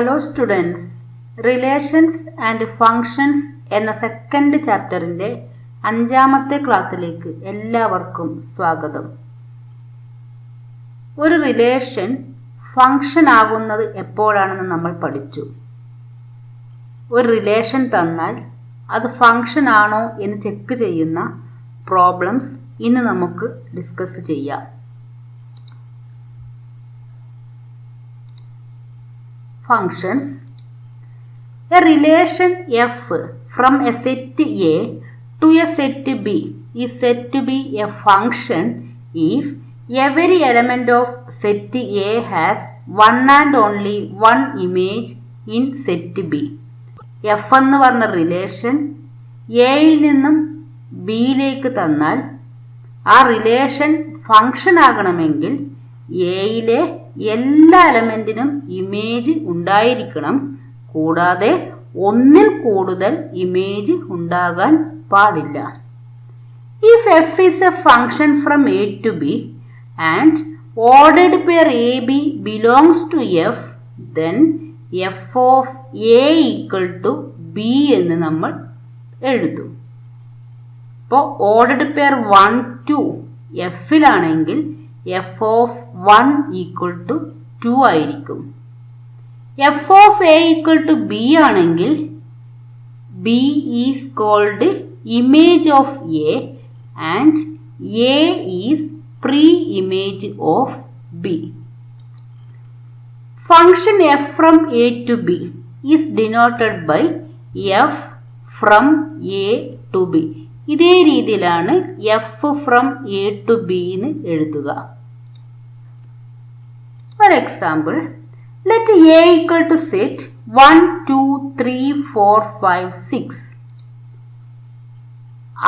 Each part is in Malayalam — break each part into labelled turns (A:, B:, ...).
A: Hello students, relations and functions എന്ന സെക്കൻഡ് ചാപ്റ്ററിൻ്റെ 5ാമത്തെ ക്ലാസ്സിലേക്ക് എല്ലാവർക്കും സ്വാഗതം. ഒരു റിലേഷൻ ഫങ്ഷൻ ആകുന്നത് എപ്പോഴാണെന്ന് നമ്മൾ പഠിച്ചു. ഒരു റിലേഷൻ തന്നാൽ അത് ഫങ്ഷൻ ആണോ എന്ന് ചെക്ക് ചെയ്യുന്ന പ്രോബ്ലംസ് ഇന്ന് നമുക്ക് ഡിസ്കസ് ചെയ്യാം. Functions. A relation f from a set A to a set B is said to be a function if every element of set A has one and only one image in set B. F എന്ന് പറഞ്ഞ റിലേഷൻ എയിൽ നിന്നും ബിയിലേക്ക് തന്നാൽ ആ റിലേഷൻ ഫങ്ഷൻ ആകണമെങ്കിൽ എയിലെ എല്ലാ എലമെന്റിനും ഇമേജ് ഉണ്ടായിരിക്കണം. കൂടാതെ ഒന്നിൽ കൂടുതൽ ഇമേജ് ഉണ്ടാകാൻ പാടില്ല. If f is a function from A to B and ordered pair AB belongs to F, then f of A equal to B എന്ന് നമ്മൾ എഴുതും. ഇപ്പോൾ ordered pair 1 2 Fലാണെങ്കിൽ f of 1 equal to 2 ആയിരിക്കും. f of A equal to B ആണെങ്കിൽ B is called image of A and A is pre-image of B. Function f from A to B is denoted by f from A to B. ഇതേ രീതിയിലാണ് f from A to B എന്ന് എഴുതുക. For example, let A equal to set 1, 2, 3, 4, 5, 6.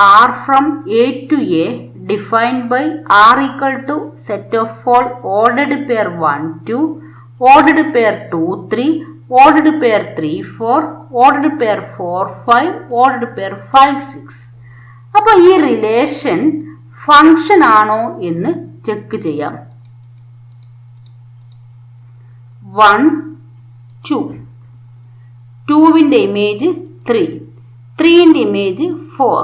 A: R from A to A defined by R equal to set of all ordered pair 1, 2, ordered pair 2, 3, ordered pair 3, 4, ordered pair 4, 5, ordered pair 5, 6. അപ്പോൾ ഈ റിലേഷൻ ഫങ്ഷൻ ആണോ എന്ന് ചെക്ക് ചെയ്യാം. 1 2 2ന്റെ ഇമേജ് 3, 3ന്റെ ഇമേജ് 4,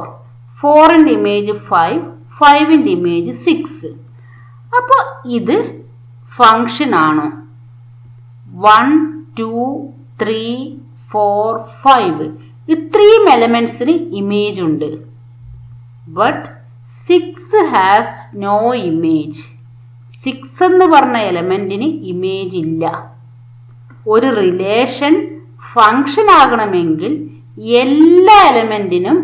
A: 4ന്റെ ഇമേജ് 5, 5ന്റെ ഇമേജ് 6. അപ്പോൾ ഇത് ഫങ്ഷൻ ആണോ? 1 2 3 4 5 ഇത്രയും എലമെന്റ്സിന് ഇമേജ് ഉണ്ട്. But 6 has no image. 6 എന്ന് പറഞ്ഞ എലമെന്റിന് ഇമേജ് ഇല്ല. ഒരു റിലേഷൻ ഫങ്ഷൻ ആകണമെങ്കിൽ എല്ലാ എലമെന്റിനും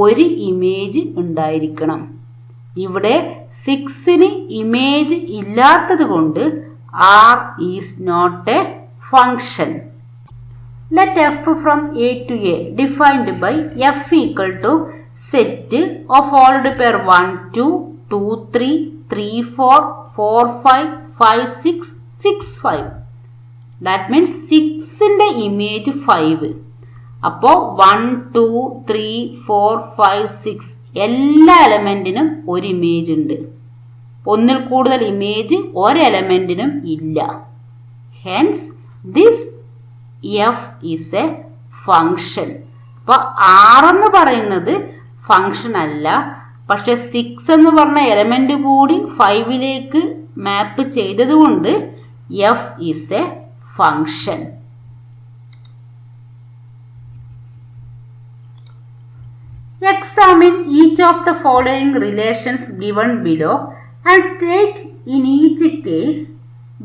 A: ഒരു ഇമേജ് ഉണ്ടായിരിക്കണം. ഇവിടെ 6ന് ഇമേജ് ഇല്ലാത്തത് കൊണ്ട് R is not a function. Let f from A to A defined by f equal to set of ordered pair 1 2 2 3 3 4 4 5 5 6 6 5. That means 6ന്റെ ഇമേജ് 5. അപ്പോൾ 1 2 3 4 5 6 എല്ലാ എലമെന്റിനും ഒരു ഇമേജ് ഉണ്ട്. ഒന്നിൽ കൂടുതൽ ഇമേജ് ഒരു എലമെന്റിനും ഇല്ല. Hence this f is a function. അപ്പോൾ R എന്ന് പറയുന്നത് ഫങ്ഷൻ അല്ല. പക്ഷെ 6 എന്ന് പറഞ്ഞ എലമെന്റ് കൂടി 5ലേക്ക് മാപ്പ് ചെയ്തതുകൊണ്ട് f is a function. Examine each of the following relations given below and state in each case,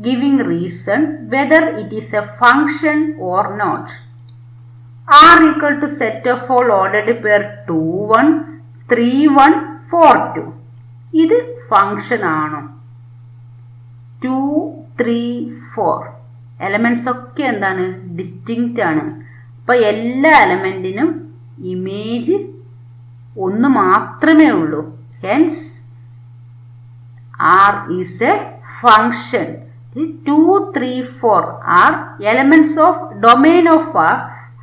A: giving reason whether it is a function or not. R equal to set of all ordered pair 2 1 3 1 4 2. ഇത് ഫങ്ഷൻ ആണോ? 2 3 4 എലമെന്റ്സ് ഒക്കെ എന്താണ്? ഡിസ്റ്റിങ്ക്റ്റ് ആണ്. അപ്പോൾ എല്ലാ എലമെന്റിനും ഇമേജ് ഒന്ന് മാത്രമേ ഉള്ളൂ. Hence R is a function. 2 3 4 are elements of domain of R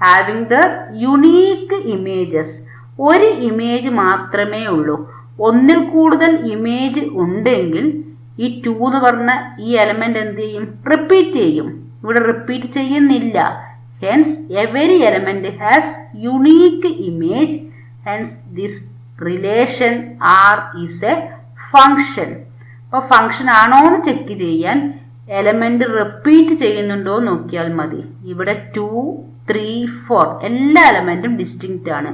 A: having the unique images. ഒരു ഇമേജ് മാത്രമേ ഉള്ളൂ. ഒന്നിൽ കൂടുതൽ ഇമേജ് ഉണ്ടെങ്കിൽ ഈ 2 എന്ന് പറഞ്ഞ ഈ എലമെന്റ് എന്ത് ചെയ്യും? റിപ്പീറ്റ് ചെയ്യും. ഇവിടെ റിപ്പീറ്റ് ചെയ്യുന്നില്ല. Hence every element has unique image. Hence this relation R is a function. അപ്പോൾ ഫംഗ്ഷൻ ആണോ എന്ന് ചെക്ക് ചെയ്യാൻ എലമെന്റ് റിപ്പീറ്റ് ചെയ്യുന്നുണ്ടോ നോക്കിയാൽ മതി. ഇവിടെ 2, 3, 4 എല്ലാ എലമെന്റും ഡിസ്റ്റിങ്ക്റ്റ് ആണ്.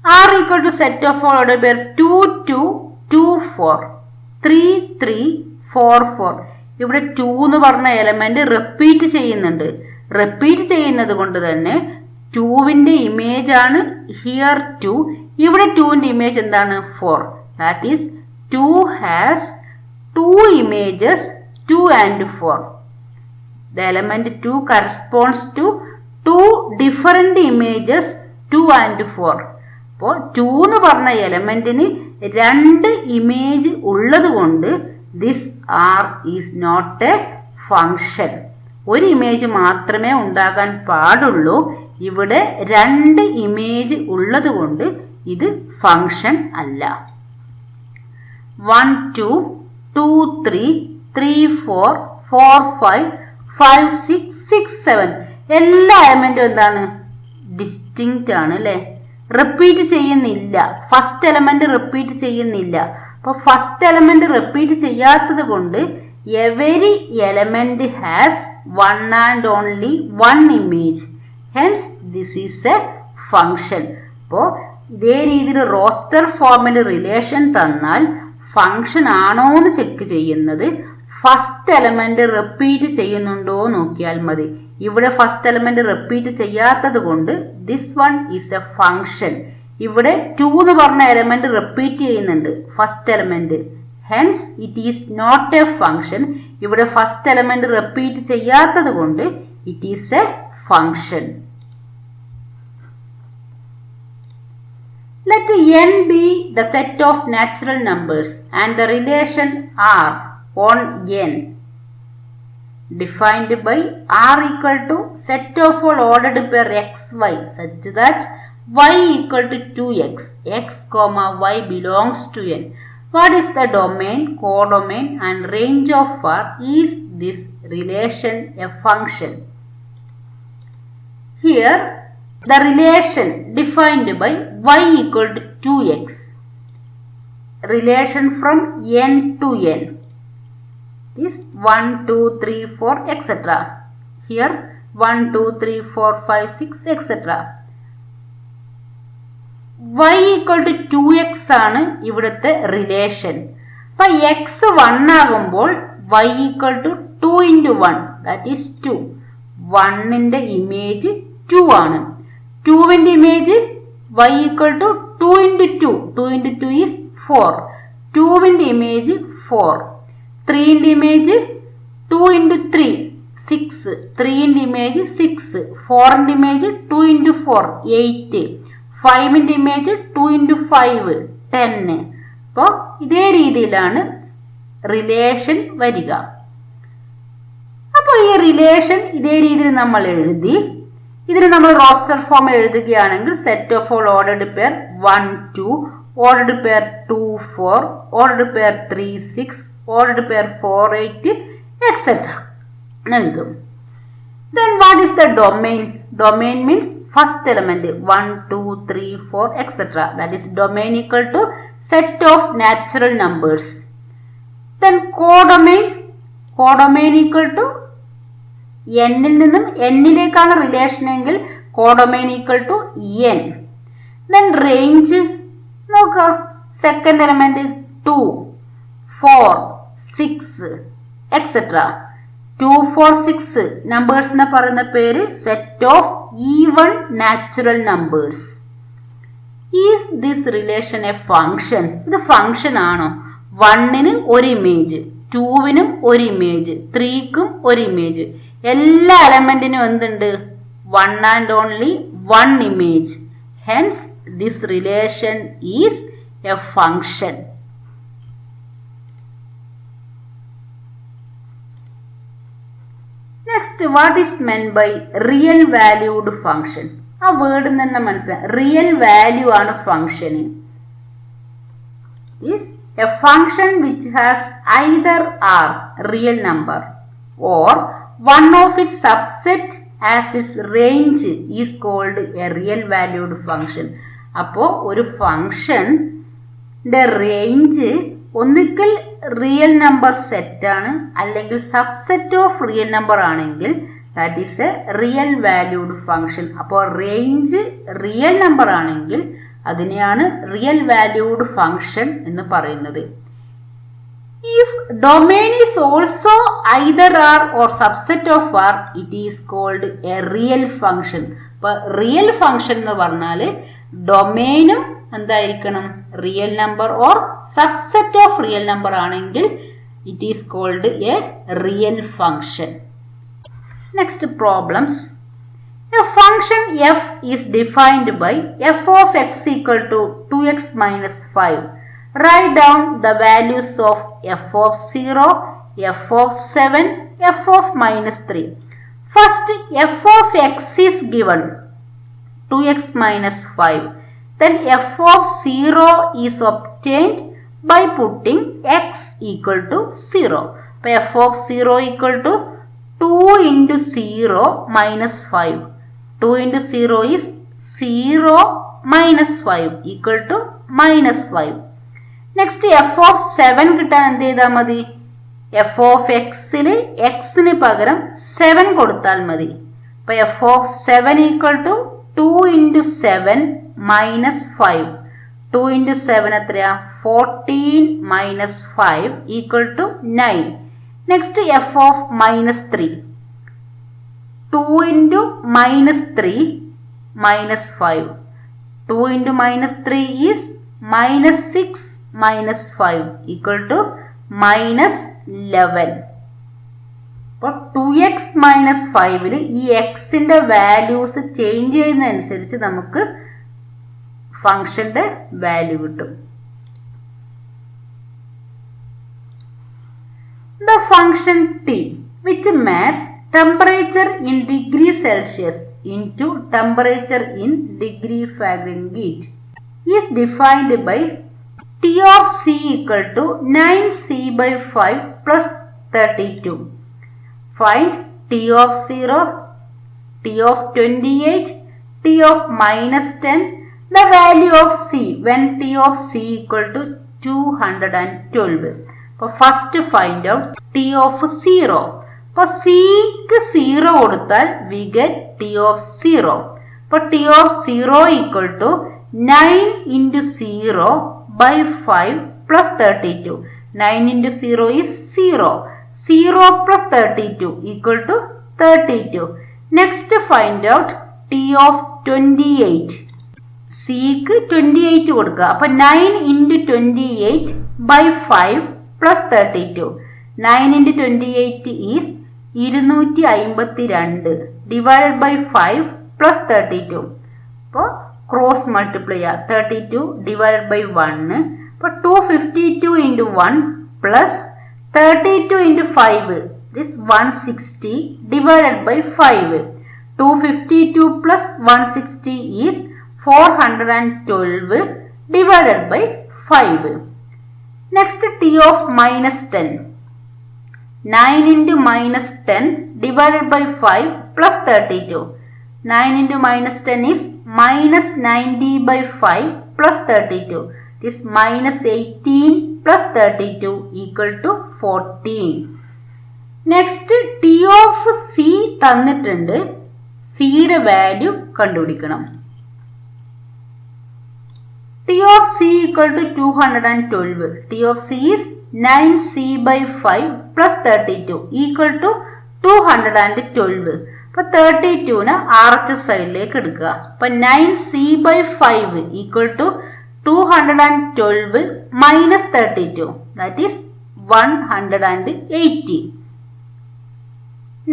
A: R equal to set of all ordered pair 2, 2, 2, 4, 3, 3, 4, 4. ഇവിടെ 2 എന്ന് പറഞ്ഞ എലമെന്റ് റിപ്പീറ്റ് ചെയ്യുന്നുണ്ട്. റിപ്പീറ്റ് ചെയ്യുന്നത് കൊണ്ട് തന്നെ 2വിന്റെ ഇമേജ് ആണ് ഹിയർ 2. ഇവിടെ 2വിന്റെ ഇമേജ് എന്താണ്? 4. That is 2 has 2 images, 2 and 4. The element 2 corresponds to 2 different images, 2 and 4. അപ്പോൾ 2 എന്ന് പറഞ്ഞ എലമെന്റിന് 2 ഇമേജ് ഉള്ളത് കൊണ്ട് this R is not a function. ഒരു ഇമേജ് മാത്രമേ ഉണ്ടാകാൻ പാടുള്ളൂ. ഇവിടെ 2 ഇമേജ് ഉള്ളത് കൊണ്ട് ഇത് ഫംഗ്ഷൻ അല്ല. 1, 2, 2, 3, 3, 4, 4, 5, 5, 6, 6, 7 എല്ലാ എലമെന്റും എന്താണ്? ഡിസ്റ്റിങ്ക്റ്റ് ആണ് അല്ലേ? റിപ്പീറ്റ് ചെയ്യുന്നില്ല. ഫസ്റ്റ് എലമെന്റ് റിപ്പീറ്റ് ചെയ്യുന്നില്ല. അപ്പോൾ ഫസ്റ്റ് എലമെന്റ് റിപ്പീറ്റ് ചെയ്യാത്തത് കൊണ്ട് every element has one and only one image. Hence this is a function. അപ്പോൾ ഇതേ രീതിയിൽ റോസ്റ്റർ ഫോമിൽ റിലേഷൻ തന്നാൽ ഫംഗ്ഷൻ ആണോ എന്ന് ചെക്ക് ചെയ്യുന്നത് ഫസ്റ്റ് എലമെന്റ് റിപ്പീറ്റ് ചെയ്യുന്നുണ്ടോ നോക്കിയാൽ മതി. ഇവിടെ ഫസ്റ്റ് എലമെന്റ് റിപ്പീറ്റ് ചെയ്യാത്തത് കൊണ്ട് this one is a function. ഇവിടെ 2 എന്ന് പറഞ്ഞ എലമെന്റ് റിപ്പീറ്റ് ചെയ്യുന്നുണ്ട് first element. Hence it is not a function. ഇവിടെ ഫസ്റ്റ് എലമെന്റ് റിപ്പീറ്റ് ചെയ്യാത്തത് കൊണ്ട് it is a function. Let n be the set of natural numbers and the relation R on n defined by R equal to set of all ordered pair xy such that y equal to 2x, x comma y belongs to n. What is the domain, codomain and range of R? Is this relation a function? Here the relation defined by y equal to 2x, relation from n to n is 1, 2, 3, 4 etc. Here 1, 2, 3, 4, 5, 6 etc. y equal to 2x ആണ് ഇവിടുത്തെ റിലേഷൻ. അപ്പോൾ x 1 ആകുമ്പോൾ y equal to 2 into 1 that is 2. 1ന്റെ image 2 ആണ്. 2വിന്റെ image y equal to 2 into 2. 2 into 2 is 4. 2വിന്റെ ഇമേജ് 4. 3ന്റെ ഇമേജ് 2 into 3 6. 3ന്റെ ഇമേജ് 6. 4ന്റെ ഇമേജ് 2 into 4 8. 5ന്റെ ഇമേജ് 2 into 5 10. അപ്പോൾ ഇതേ രീതിയിലാണ് റിലേഷൻ വരിക. അപ്പോൾ ഈ റിലേഷൻ ഇതേ രീതിയിൽ നമ്മൾ എഴുതി. ഇതിന് നമ്മൾ റോസ്റ്റർ ഫോം എഴുതുകയാണെങ്കിൽ set of all ordered pair 1, 2, ordered pair 2, 4, ordered pair 3, 6, ordered pair 4, 8 etcetera എഴുതും. Then what is the domain? Domain means first element 1, 2, 3, 4 etc. That is domain equal to set of natural numbers. Then codomain. Codomain equal to n-ൽ നിന്നും n-ലേക്കാണ് റിലേഷൻ എങ്കിൽ codomain equal to n. Then range നോക്കുക. Second element 2, 4, 6 etcetera. 2, 4, 6 നമ്പേഴ്സിനെ പറയുന്ന പേര് set of even natural numbers. Is this relation a function? ഇത് ഫംഗ്ഷൻ ആണോ? 1ന് ഒരു ഇമേജ്, 2വിനും ഒരു ഇമേജ്, 3ക്കും ഒരു ഇമേജ്. എല്ലാ എലമെന്റിനും എന്തുണ്ട്? 1 and only 1 image. Hence this relation is a function. Next, what is meant by real valued function? ആ വേർഡ് തന്നെ മനസ്സിലായി. റിയൽ വാല്യൂ ആണ് ഫംഗ്ഷന്. Is a function which has either R real number or one of its subset as its range is called a real valued function. അപ്പോൾ ഒരു ഫംഗ്ഷന്റെ റേഞ്ച് ഒന്നുകിൽ റിയൽ നമ്പർ സെറ്റ് ആണ്, അല്ലെങ്കിൽ സബ്സെറ്റ് ഓഫ് റിയൽ നമ്പർ ആണെങ്കിൽ that is A real valued function. അപ്പോൾ റേഞ്ച് റിയൽ നമ്പർ ആണെങ്കിൽ അതിനെയാണ് റിയൽ വാല്യൂഡ് ഫംഗ്ഷൻ എന്ന് പറയുന്നത്. If domain is also either R or subset of R, it is called a real function. അപ്പോൾ റിയൽ ഫംഗ്ഷൻ എന്ന് പറഞ്ഞാൽ ഡൊമെയിനും എന്തായിരിക്കണം, real number or subset of real number ആണെങ്കിൽ it is called a real function. Next problems. A function f is defined by f of x equal to 2x minus 5. Write down the values of f of 0, f of 7, f of minus 3. First, f of x is given 2x minus 5. Then f of 0 is obtained by putting x equal to 0. So, f of 0 equal to 2 into 0 minus 5. 2 into 0 is 0 minus 5 equal to minus 5. Next, f of 7 കിട്ടാൻ എന്ത് ചെയ്താൽ മതി, f of xൽ xന് പകരം 7 കൊടുത്താൽ മതി. അപ്പോൾ f of 7 equal to 2 into 7 minus 5. 2 into 7 എത്രയാ, 14 minus 5 equal to 9. Next, f of minus 3. 2 into minus 3 minus 5. 2 into minus 3 is minus 6 minus 5 equal to minus 11. അപ്പോൾ 2x minus 5ൽ ഈ എക്സിന്റെ വാല്യൂസ് ചേഞ്ച് ചെയ്യുന്നതനുസരിച്ച് നമുക്ക് ഫംഗ്ഷന്റെ വാല്യൂ കിട്ടും. The function t, which maps temperature in degree Celsius into temperature in degree Fahrenheit, is defined by t of c equal to 9c by 5 plus 32. Find t of 0, t of 28, t of minus 10, the value of c when t of c equal to 212. അപ്പോൾ first find out t of 0. അപ്പോൾ സിക്ക് 0 കൊടുത്താൽ വി ഗെറ്റ് t of 0. അപ്പോൾ t of 0 equal to 9 into 0 by 5 plus 32. 9 into 0 is 0. 0 plus 32 equal to 32. Next, find out t of 28. സിക്ക് 28 കൊടുക്കുക. അപ്പോൾ 9 into 28 by 5 plus 32. 9 into 28 is 252 divided by 5 plus 32. അപ്പോൾ ക്രോസ് മൾട്ടിപ്ലൈ ചെയ്യുക. 32 divided by 1. അപ്പോൾ 252 into 1 plus 32 into 5 is 160 divided by 5. 252 plus 160 is 412 divided by 5. Next, t of minus 10. 9 into minus 10 divided by 5 plus 32. 9 into minus 10 is minus 90 by 5 plus 32. This minus 18 plus 32 equal to 14. Next, t of c തന്നിട്ടുണ്ട്. സിയുടെ വാല്യൂ കണ്ടുപിടിക്കണം. t of c equal to 212. t of c is 9c by 5 plus 32 equal to 212. അപ്പോൾ 32നെ RHS സൈഡിലേക്ക് എടുക്കുക. അപ്പോൾ 9c by 5 equal to 212 minus 32, that is 180.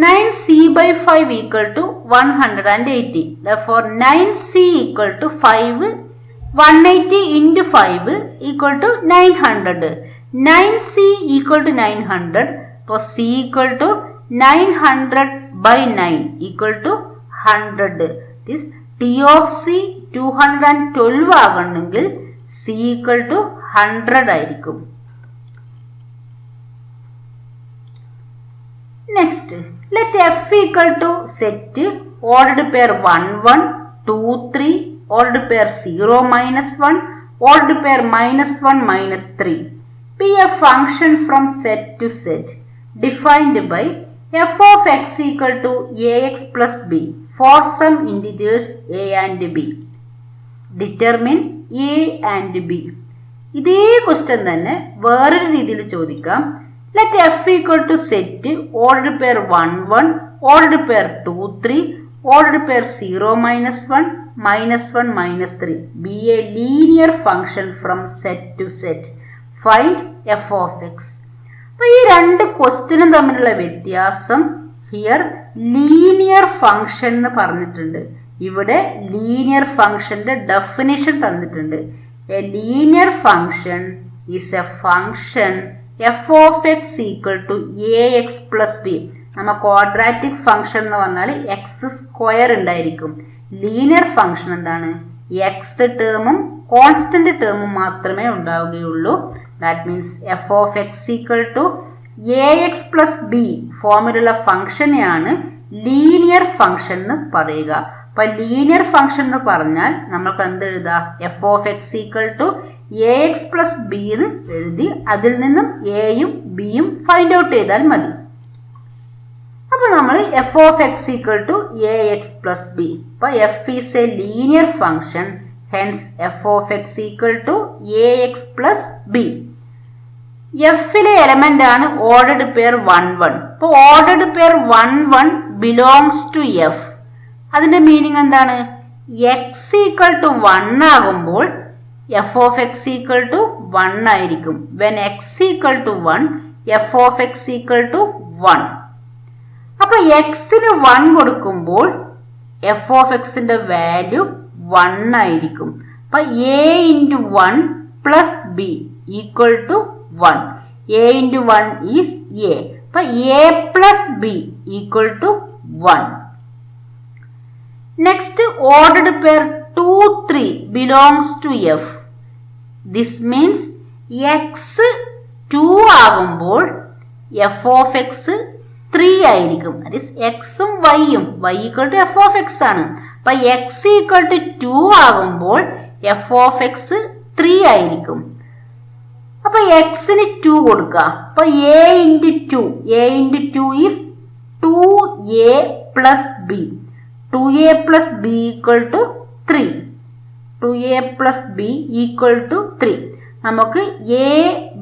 A: 9c by 5 equal to 180. Therefore, 9c equal to 5, 180 into 5 equal to 900. 9c equal to 900. So, c equal to 900 by 9 equal to 100. This t of c 212 ആകണമെങ്കിൽ c equal to 100 ആയിരിക്കും. Next, let f equal to set ordered pair 1 1 2 3 ordered pair 0 minus 1 ordered pair minus 1 minus 3 be a function from set to set defined by f of x equal to ax plus b for some integers a and b. Determine a and b. ഇതേ ക്വസ്റ്റ്യൻ തന്നെ വേറൊരു രീതിയിൽ ചോദിക്കാം. Let f equal to set order pair 1 1 order pair 2 3 order pair 0 minus 1 minus 1 minus 3 be a linear function from set to set. Find f of x. അപ്പൊ ഈ രണ്ട് ക്വസ്റ്റ്യനും തമ്മിലുള്ള വ്യത്യാസം ഹിയർ ലീനിയർ ഫംഗ്ഷൻ എന്ന് പറഞ്ഞിട്ടുണ്ട്. ഇവിടെ ലീനിയർ ഫംഗ്ഷന്റെ ഡെഫിനിഷൻ തന്നിട്ടുണ്ട്. A linear function is a function f of x equal to a x plus b. നമ്മ ക്വാഡ്രാറ്റിക് ഫംഗ്ഷൻ എന്ന് പറഞ്ഞാൽ എക്സ് സ്ക്വയർ ഉണ്ടായിരിക്കും. ലീനിയർ ഫംഗ്ഷൻ എന്താണ്? എക്സ് ടേമും കോൺസ്റ്റന്റ് ടേമും മാത്രമേ ഉണ്ടാവുകയുള്ളൂ. That means f of x equal to a x plus b ഫോമിലുള്ള ഫംഗ്ഷനെയാണ് ലീനിയർ ഫംഗ്ഷൻ എന്ന് പറയുക. അപ്പൊ ലീനിയർ ഫംഗ്ഷൻ എന്ന് പറഞ്ഞാൽ നമ്മൾക്ക് എന്ത് എഴുതാം? F of x equal to a x plus b എന്ന് എഴുതി അതിൽ നിന്നും എയും ബിയും ഫൈൻഡ് ഔട്ട് ചെയ്താൽ മതി. അപ്പൊ നമ്മൾ f of x equal to a x plus b. അപ്പൊ f is a linear function, hence f of x equal to a x plus b. എഫിലെ എലമെന്റ് ആണ് ഓർഡർഡ് പെയർ 1 1. അപ്പൊ ordered pair 1 1 belongs to f. അതിന്റെ മീനിങ് എന്താണ്? എക്സ് ഈക്വൽ ടു 1 ആകുമ്പോൾ f of x equal to 1 ആയിരിക്കും. When x equal to 1 f of x equal to 1. അപ്പൊ എക്സിന് 1 കൊടുക്കുമ്പോൾ എഫ് ഓഫ് എക്സിന്റെ വാല്യൂ 1 ആയിരിക്കും. അപ്പൊ a into 1 plus b equal to 1. A into 1 is a. അപ്പൊ a plus b equal to 1. Next, ordered pair 2 3 belongs to f. This means x 2 ആകുമ്പോൾ f of x 3 ആയിരിക്കും. That is x ഉം y ഉം y equal to f of x ആണ്. അപ്പൊ x equal to 2 ആകുമ്പോൾ f of x 3 ആയിരിക്കും. അപ്പൊ xന് 2 കൊടുക്കുക. അപ്പൊ a into 2. a into 2 is 2a plus b. 2a plus b equal to 3. 2a plus b equal to 3. നമുക്ക് a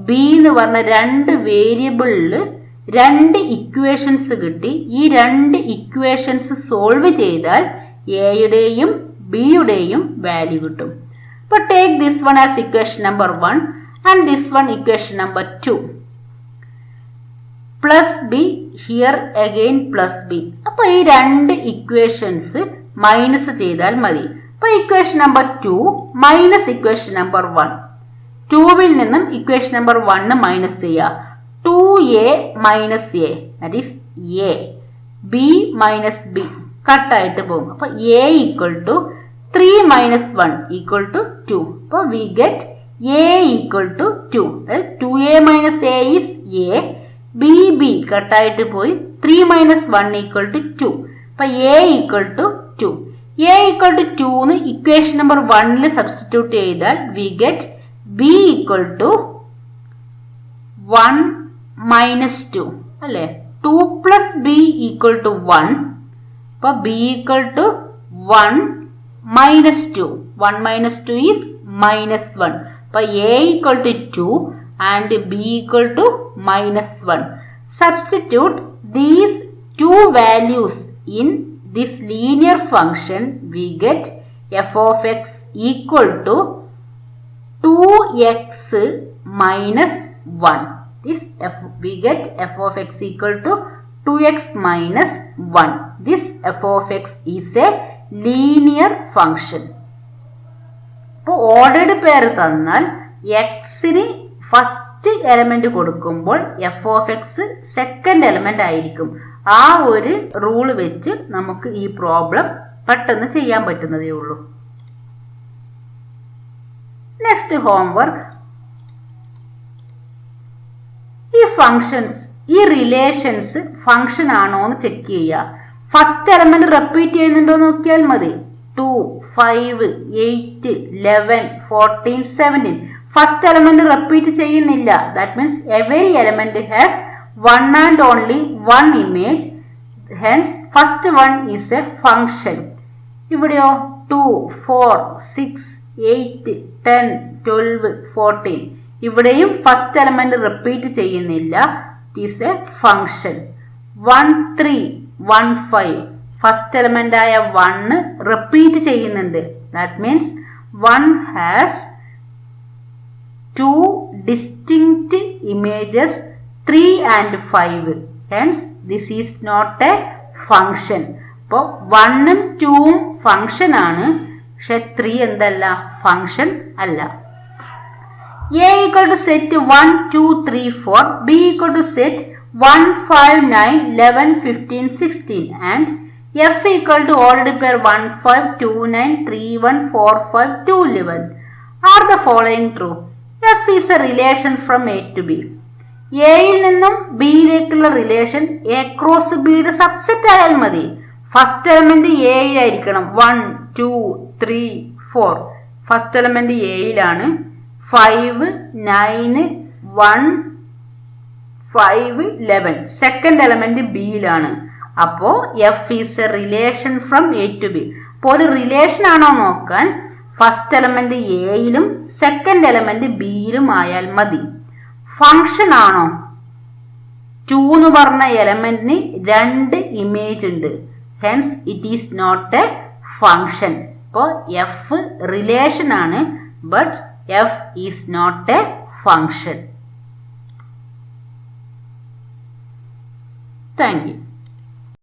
A: b എന്ന് പറഞ്ഞ രണ്ട് വേരിയബിളിൽ രണ്ട് ഇക്വേഷൻസ് കിട്ടി. ഈ രണ്ട് ഇക്വേഷൻസ് സോൾവ് ചെയ്താൽ എയുടെയും ബിയുടെയും വാല്യൂ കിട്ടും. അപ്പൊ take this one as equation number 1 and this one equation number 2. Plus b here again plus b. അപ്പൊ ഈ രണ്ട് ഇക്വേഷൻസ് മൈനസ് ചെയ്താൽ മതി. അപ്പൊ equation number 2 minus equation number 1. 2വിൽ നിന്നും ഇക്വേഷൻ നമ്പർ 1 മൈനസ് ചെയ്യുക. 2a minus a that is a. B minus b കട്ടായിട്ട് പോകും. അപ്പൊ a equal to 3 minus 1 equal to 2. അപ്പൊ we get A equal to 2. 2a minus a is a. B b കട്ടായിട്ട് പോയി 3 മൈനസ് 1 ഈക്വൽ ടു 2. അപ്പൊ a equal to 2. A equal to 2 എന്ന് ഇക്വേഷൻ നമ്പർ 1ൽ സബ്സ്റ്റിറ്റ്യൂട്ട് ചെയ്താൽ we get b equal to 1 minus 2 അല്ലേ. 2 പ്ലസ് ബി ഈക്വൽ ടു 1. അപ്പൊ b equal to 1 minus 2. 1 minus 2 is minus 1. അപ്പൊ a equal to 2 and b equal to minus 1. Substitute these two values in this linear function. We get f of x equal to 2x minus 1. We get f of x equal to 2x minus 1. This f of x is a linear function. ഇപ്പോൾ ഓർഡർഡ് പെയർ തന്നാൽ എക്സിന് ഫസ്റ്റ് എലമെന്റ് കൊടുക്കുമ്പോൾ F of X second element ആയിരിക്കും. ആ ഒരു റൂൾ വെച്ച് നമുക്ക് ഈ പ്രോബ്ലം പെട്ടെന്ന് ചെയ്യാൻ പറ്റുന്നതേ ഉള്ളൂ. Next homework. ഈ ഫങ്ഷൻസ് ഈ റിലേഷൻസ് ഫംഗ്ഷൻ ആണോ എന്ന് ചെക്ക് ചെയ്യുക. ഫസ്റ്റ് എലമെന്റ് റിപ്പീറ്റ് ചെയ്യുന്നുണ്ടോ നോക്കിയാൽ മതി. 2, 5, 8, 11, 14, 17. ഫസ്റ്റ് എലമെന്റ് റിപ്പീറ്റ് ചെയ്യുന്നില്ല. That means every element has one and only one image. Hence first one is a function. ഇവിടെയോ 2, 4, 6, 8, 10, 12, 14. ഇവിടെയും ഫസ്റ്റ് എലമെന്റ് റിപ്പീറ്റ് ചെയ്യുന്നില്ല. It is a function. 1, 3, 1, 5. First element ആയ 1 റിപ്പീറ്റ് ചെയ്യുന്നുണ്ട്. That means 1 has 2 distinct images, 3 and 5. Hence this is not a function. അപ്പോൾ 1ഉം 2ഉം ഫംഗ്ഷൻ ആണ്, പക്ഷെ 3 എന്തല്ല, ഫംഗ്ഷൻ അല്ല. A equal to set 1, 2, 3, 4. B equal to set 1, 5, 9, 11, 15, 16. And F equal to ordered pair 1, 5, 2, 9, 3, 1, 4, 5, 2, 11. Are the following true? F is a relation from A to B. എയിൽ നിന്നും ബിയിലേക്കുള്ള റിലേഷൻ എ ക്രോസ് ബിയുടെ സബ്സെറ്റ് ആയാൽ മതി. ഫസ്റ്റ് എലമെന്റ് എയിലായിരിക്കണം. 1, 2, 3, 4. ഫസ്റ്റ് എലമെന്റ് എയിലാണ്. 5, 9, 1, 5, 11. സെക്കൻഡ് എലമെന്റ് ബിയിലാണ്. അപ്പോ F is a relation from A to B. അപ്പോൾ ഒരു റിലേഷൻ ആണോ നോക്കാൻ ഫസ്റ്റ് എലമെന്റ് എയിലും സെക്കൻഡ് എലമെന്റ് ബിയിലും ആയാൽ മതി. ഫംഗ്ഷൻ ആണോ? 2 എന്ന് പറഞ്ഞ എലമെന്റിന് 2 ഇമേജ് ഉണ്ട്. Hence it is not a function. അപ്പോൾ എഫ് റിലേഷൻ ആണ്, but f is not a function. Thank U.